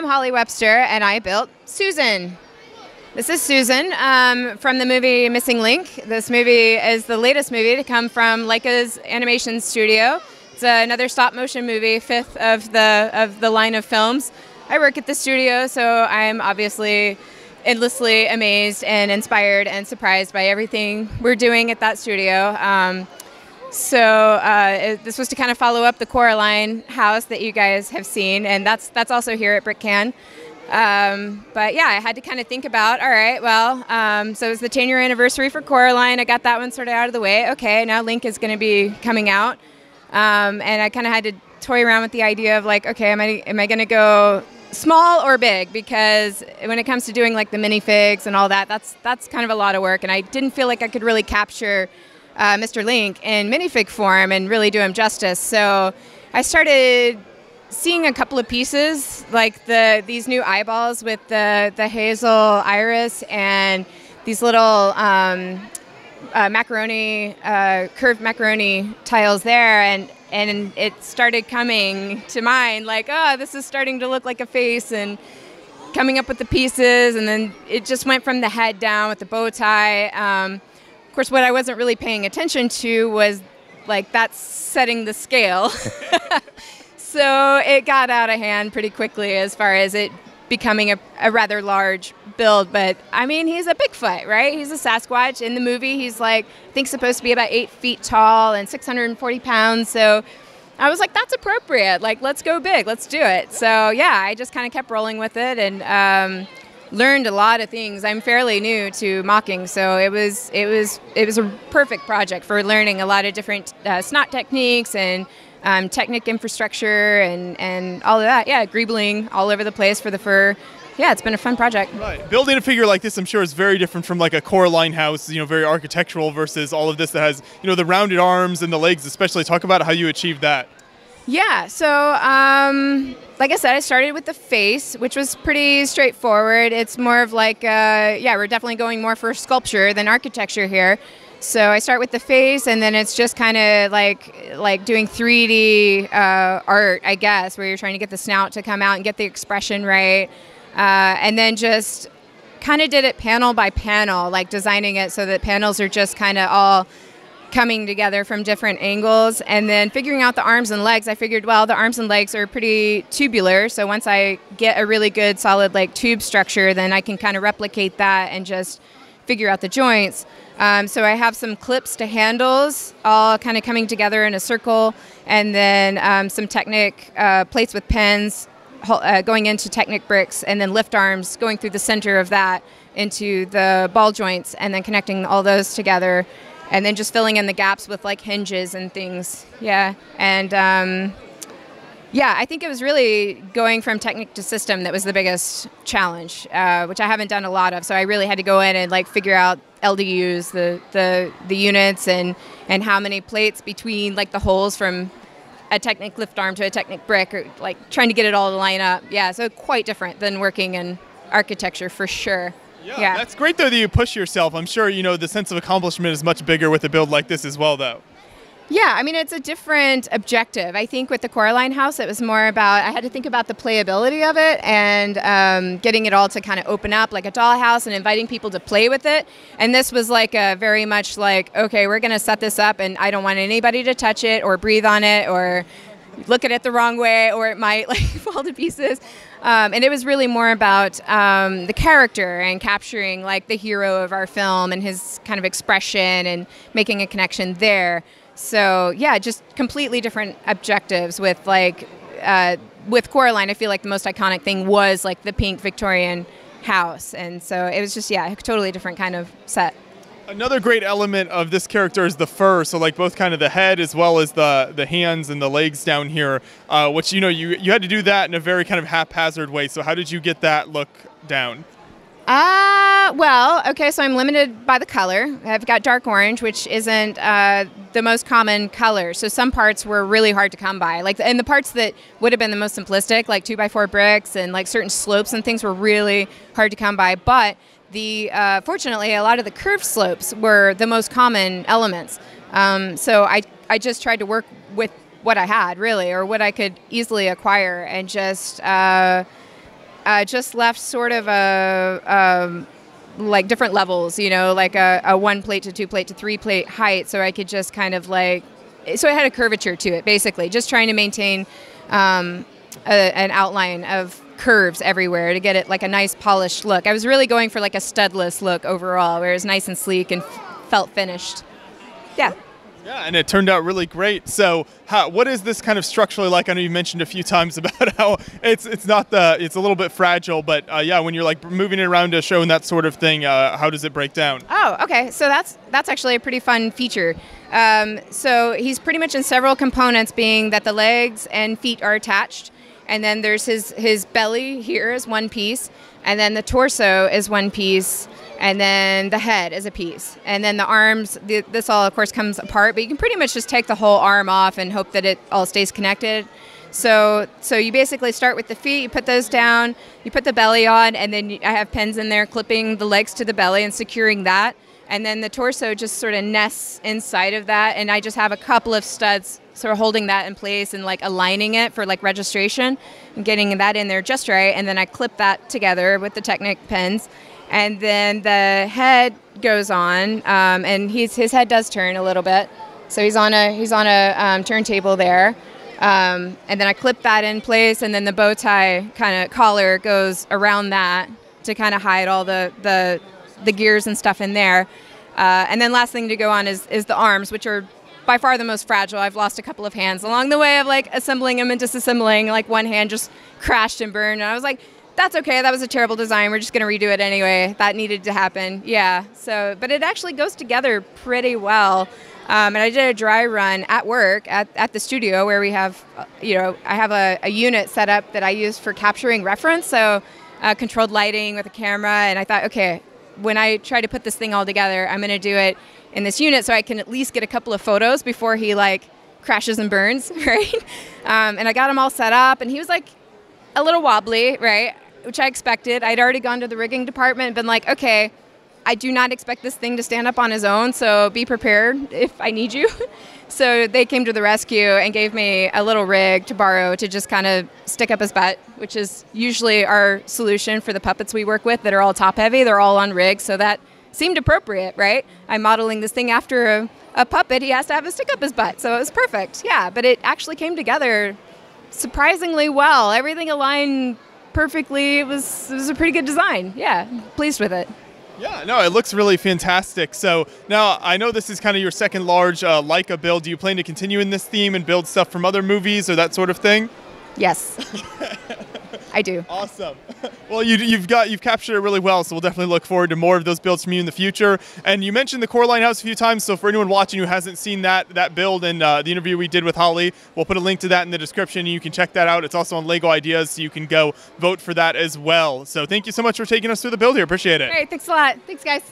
I'm Holly Webster, and I built Susan. This is Susan from the movie Missing Link. This movie is the latest movie to come from Leica's animation studio. It's another stop-motion movie, fifth of the line of films. I work at the studio, so I'm obviously endlessly amazed and inspired and surprised by everything we're doing at that studio. This was to kind of follow up the Coraline house that you guys have seen, and that's also here at BrickCan. But yeah, I had to kind of think about, all right, well, so it was the 10-year anniversary for Coraline. I got that one sort of out of the way. Okay, now Link is going to be coming out. And I kind of had to toy around with the idea of like, okay, am I going to go small or big? Because when it comes to doing like the minifigs and all that, that's kind of a lot of work. And I didn't feel like I could really capture Mr. Link in minifig form and really do him justice. So I started seeing a couple of pieces, like these new eyeballs with the hazel iris and these little macaroni, curved macaroni tiles there, and it started coming to mind like, oh, this is starting to look like a face, and coming up with the pieces, and then it just went from the head down with the bow tie. Of course, what I wasn't really paying attention to was like that's setting the scale. So it got out of hand pretty quickly as far as it becoming a rather large build. But I mean, he's a Bigfoot, right? He's a Sasquatch. In the movie, he's like, I think supposed to be about 8 feet tall and 640 pounds. So I was like, that's appropriate. Like, let's go big. Let's do it. So yeah, I just kind of kept rolling with it and learned a lot of things. I'm fairly new to mocking, so it was a perfect project for learning a lot of different snot techniques and technic infrastructure and all of that. Yeah, greebling all over the place for the fur. Yeah, it's been a fun project. Right. Building a figure like this, I'm sure, is very different from like a Coraline house, very architectural, versus all of this that has, the rounded arms and the legs especially. Talk about how you achieved that. Yeah, so like I said, I started with the face, which was pretty straightforward. It's more of like, we're definitely going more for sculpture than architecture here. So I start with the face, and then it's just kind of like doing 3D art, I guess, where you're trying to get the snout to come out and get the expression right. And then just kind of did it panel by panel, like designing it so that panels are just kind of all coming together from different angles. And then figuring out the arms and legs, I figured, well, the arms and legs are pretty tubular. So once I get a really good solid like tube structure, then I can kind of replicate that and just figure out the joints. So I have some clips to handles all kind of coming together in a circle, and then some Technic plates with pens going into Technic bricks, and then lift arms going through the center of that into the ball joints, and then connecting all those together, and then just filling in the gaps with like hinges and things. Yeah, and I think it was really going from Technic to system that was the biggest challenge, which I haven't done a lot of. So I really had to go in and like figure out LDUs, the units, and how many plates between like the holes from a Technic lift arm to a Technic brick, or like trying to get it all to line up. Yeah, so quite different than working in architecture for sure. Yeah, that's great though that you push yourself. I'm sure the sense of accomplishment is much bigger with a build like this as well, though. Yeah, I mean, it's a different objective. I think with the Coraline house, it was more about, I had to think about the playability of it and getting it all to kind of open up like a dollhouse and inviting people to play with it. And this was like a very much like, okay, we're going to set this up and I don't want anybody to touch it or breathe on it or look at it the wrong way, or it might like fall to pieces. And it was really more about the character and capturing like the hero of our film and his kind of expression and making a connection there. So yeah, just completely different objectives with like, with Coraline, I feel like the most iconic thing was like the pink Victorian house. And so it was just, a totally different kind of set. Another great element of this character is the fur. So like both kind of the head as well as the hands and the legs down here, which, you had to do that in a very kind of haphazard way. So how did you get that look down? Well, okay, so I'm limited by the color. I've got dark orange, which isn't the most common color. So some parts were really hard to come by. And the parts that would have been the most simplistic, like 2x4 bricks and like certain slopes and things, were really hard to come by. But fortunately, a lot of the curved slopes were the most common elements. So I just tried to work with what I had, really, or what I could easily acquire, and just just left sort of like different levels, like a 1 plate to 2 plate to 3 plate height, so I could just kind of so it had a curvature to it, basically, just trying to maintain an outline of curves everywhere to get it like a nice polished look. I was really going for like a studless look overall, where it was nice and sleek and felt finished. Yeah. Yeah, and it turned out really great. So, what is this kind of structurally like? I know you mentioned a few times about how it's a little bit fragile, but yeah, when you're like moving it around a show and that sort of thing, how does it break down? Oh, okay. So that's actually a pretty fun feature. So he's pretty much in several components, being that the legs and feet are attached, and then there's his belly here is one piece, and then the torso is one piece, and then the head is a piece, and then the arms, this all of course comes apart, but you can pretty much just take the whole arm off and hope that it all stays connected. So you basically start with the feet, you put those down, you put the belly on, and then I have pins in there clipping the legs to the belly and securing that, and then the torso just sort of nests inside of that, and I just have a couple of studs sort of holding that in place and like aligning it for like registration and getting that in there just right, and then I clip that together with the Technic pins. And then the head goes on, and his head does turn a little bit, so he's on a turntable there, and then I clip that in place, and then the bow tie kind of collar goes around that to kind of hide all the gears and stuff in there, and then last thing to go on is the arms, which are by far the most fragile. I've lost a couple of hands along the way of like assembling them and disassembling. Like one hand just crashed and burned, and I was like, that's okay, that was a terrible design, we're just going to redo it anyway. That needed to happen. Yeah, so, but it actually goes together pretty well. And I did a dry run at work at the studio where we have, I have a unit set up that I use for capturing reference, so controlled lighting with a camera, and I thought, okay, when I try to put this thing all together, I'm going to do it in this unit so I can at least get a couple of photos before he like crashes and burns, right? And I got him all set up, and he was like a little wobbly, right? Which I expected. I'd already gone to the rigging department and been like, okay, I do not expect this thing to stand up on his own, so be prepared if I need you. So they came to the rescue and gave me a little rig to borrow to just kind of stick up his butt, which is usually our solution for the puppets we work with that are all top heavy. They're all on rigs, so that seemed appropriate, right? I'm modeling this thing after a puppet. He has to have a stick up his butt, so it was perfect. Yeah, but it actually came together surprisingly well. Everything aligned perfectly. It was a pretty good design. Yeah, pleased with it. Yeah, no, it looks really fantastic. So now I know this is kind of your second large Leica build. Do you plan to continue in this theme and build stuff from other movies or that sort of thing? Yes, I do. Awesome. Well, you've captured it really well, so we'll definitely look forward to more of those builds from you in the future. And you mentioned the Coraline House a few times, so for anyone watching who hasn't seen that build and the interview we did with Holly, we'll put a link to that in the description. You can check that out. It's also on Lego Ideas, so you can go vote for that as well. So thank you so much for taking us through the build here. Appreciate it. Great, thanks a lot. Thanks, guys.